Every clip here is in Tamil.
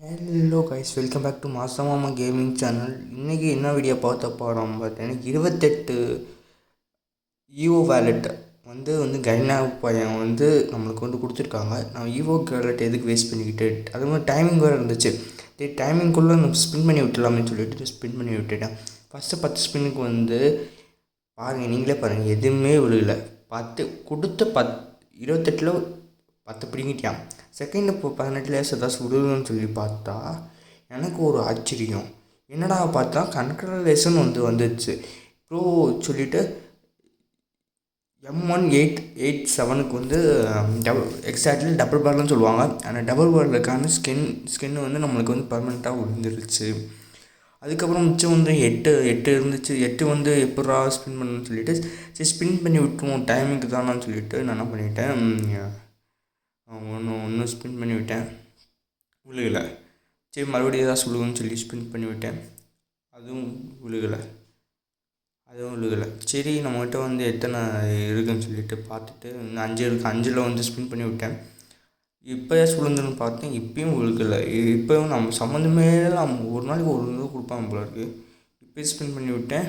Hello guys, welcome back to மாசமாமா கேமிங் சேனல். இன்றைக்கி என்ன வீடியோ பார்த்த போகிறோம் பார்த்தீங்கன்னா 28 ஈவோ வேலெட் வந்து கைனா பையன் நம்மளுக்கு கொடுத்துருக்காங்க. நான் ஈவோ வேலெட் எதுக்கு வேஸ்ட் பண்ணிக்கிட்டு, அது மாதிரி டைமிங் வேறு இருந்துச்சு. டைமிங்குள்ளே நம்ம ஸ்பின் பண்ணி விட்டுலாம்னு சொல்லிட்டு ஸ்பின் பண்ணி விட்டுட்டேன். ஃபஸ்ட்டு 10 ஸ்பின்னுக்கு பாருங்கள், நீங்களே பாருங்கள், எதுவுமே விழுகலை. 28 10 பிடிங்கிட்டான். செகண்ட் இப்போ 18 ஏதாச்சும் விடுதுன்னு சொல்லி பார்த்தா எனக்கு ஒரு ஆச்சரியம். என்னடா பார்த்தா கன்க்ராலேஷன் வந்துச்சு ப்ரோ சொல்லிவிட்டு M1887க்கு எக்ஸாக்ட்லி டபுள் பார்லன்னு சொல்லுவாங்க. ஆனால் டபுள் பார்லுக்கான ஸ்கின்னு நம்மளுக்கு பர்மனெண்ட்டாக விழுந்துருச்சு. அதுக்கப்புறம் மிச்சம் 8 இருந்துச்சு. 8 எப்படா ஸ்பின் பண்ணணும்னு சொல்லிவிட்டு சரி ஸ்பின் பண்ணி விட்டுருவோம், டைமுக்கு தானான்னு சொல்லிவிட்டு நான் என்ன பண்ணிவிட்டேன், ஒன்று ஸ்பின் பண்ணி விட்டேன், விழுகலை. சரி மறுபடியும் ஏதாவது விழுகுன்னு சொல்லி ஸ்பின் பண்ணி விட்டேன், அதுவும் விழுகலை. சரி நம்மகிட்ட எத்தனை இருக்குதுன்னு சொல்லிட்டு பார்த்துட்டு 5 இருக்குது, 5ல் ஸ்பின் பண்ணி விட்டேன். இப்போ விழுந்துன்னு பார்த்தேன், இப்பயும் விழுகலை. இப்போயும் நம்ம சம்மந்தமே ஒரு நாளைக்கு ஒரு இது கொடுப்பாங்க போல இருக்குது. இப்போயும் ஸ்பின் பண்ணி விட்டேன்,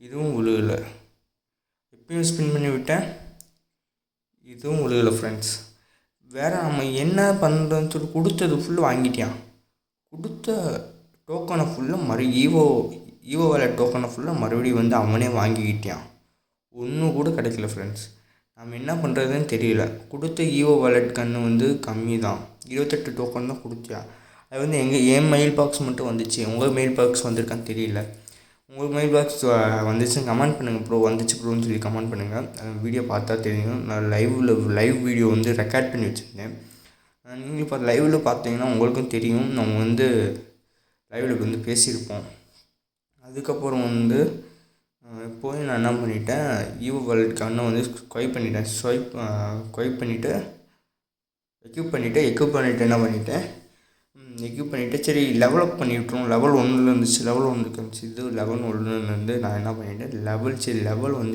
இதுவும் விழுகலை. இப்பயும் ஸ்பின் பண்ணி விட்டேன், இதுவும் விழுகலை. ஃப்ரெண்ட்ஸ், வேறு நம்ம என்ன பண்ணுறோன்னு சொல்லி கொடுத்தது ஃபுல்லு வாங்கிட்டான். கொடுத்த டோக்கனை ஃபுல்லாக ஈவோ வேலெட் டோக்கனை ஃபுல்லாக மறுபடியும் அவனே வாங்கிக்கிட்டான். ஒன்றும் கூட கிடைக்கல. ஃப்ரெண்ட்ஸ், நம்ம என்ன பண்ணுறதுன்னு தெரியல. கொடுத்த ஈவோ வேலெட் கன்று கம்மி தான், 28 டோக்கன் தான் கொடுத்தான். அது என் மெயில் பாக்ஸ் மட்டும் வந்துச்சு. உங்கள் மெயில் பாக்ஸ் வந்திருக்கான்னு தெரியல. உங்களுக்கு மெயில் பாக்ஸ் வந்துச்சுன்னு கமெண்ட் பண்ணுங்கள் ப்ரோ, வந்துச்சு ப்ரோன்னு சொல்லி கமெண்ட் பண்ணுங்கள். வீடியோ பார்த்தா தெரியும். நான் லைவ் வீடியோ ரெக்கார்ட் பண்ணி வச்சுருந்தேன். நீங்கள் இப்போ லைவில் பார்த்தீங்கன்னா உங்களுக்கும் தெரியும். நம்ம லைவில் பேசியிருப்போம். அதுக்கப்புறம் போய் நான் என்ன பண்ணிட்டேன், ஈவோ வேலெட் கண்ணை ஸ்வைப் பண்ணிட்டேன். ஸ்வைப் பண்ணிவிட்டு எக்யூப் பண்ணிவிட்டு என்ன பண்ணிட்டேன், எக்யூப் பண்ணிவிட்டு சரி லெவலப் பண்ணி விட்ருவோம். லெவல் 1 இருந்துச்சு, லெவல் 1 இருந்துச்சு. இது லெவல் 1 நான் என்ன பண்ணிட்டேன், லெவல்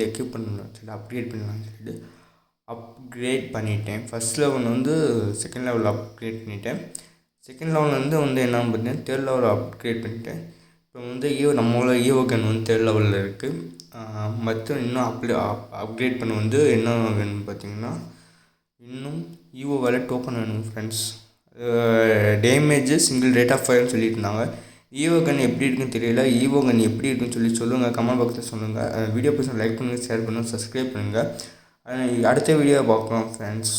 எக்யூப் பண்ணணும் சரி அப்கிரேட் பண்ணலாம்னு சொல்லிட்டு அப்கிரேட் பண்ணிட்டேன். First level second level upgrade பண்ணிட்டேன். செகண்ட் லெவல் என்ன பார்த்தீங்கன்னா தேர்ட் லெவல் அப்கிரேட் பண்ணிட்டேன். இப்போ நம்மளோட ஈவோ கன் 3rd லெவலில் இருக்குது. மற்ற இன்னும் அப்கிரேட் பண்ண என்ன வேணும்னு பார்த்தீங்கன்னா, இன்னும் ஈவோ வேலெட் டோக்கன் வேணும். Friends, damage single rate of ஃபயர்னு சொல்லியிருந்தாங்க. ஈவோ கன் எப்படி இருக்குன்னு தெரியல. ஈவோ கன் எப்படி இருக்குன்னு சொல்லுங்கள், கமெண்ட் பாக்ஸில் சொல்லுங்கள். வீடியோ பசங்க லைக் பண்ணுங்கள், ஷேர் பண்ணுங்கள், சப்ஸ்கிரைப் பண்ணுங்கள். அடுத்த வீடியோ பார்க்கலாம் ஃப்ரெண்ட்ஸ்.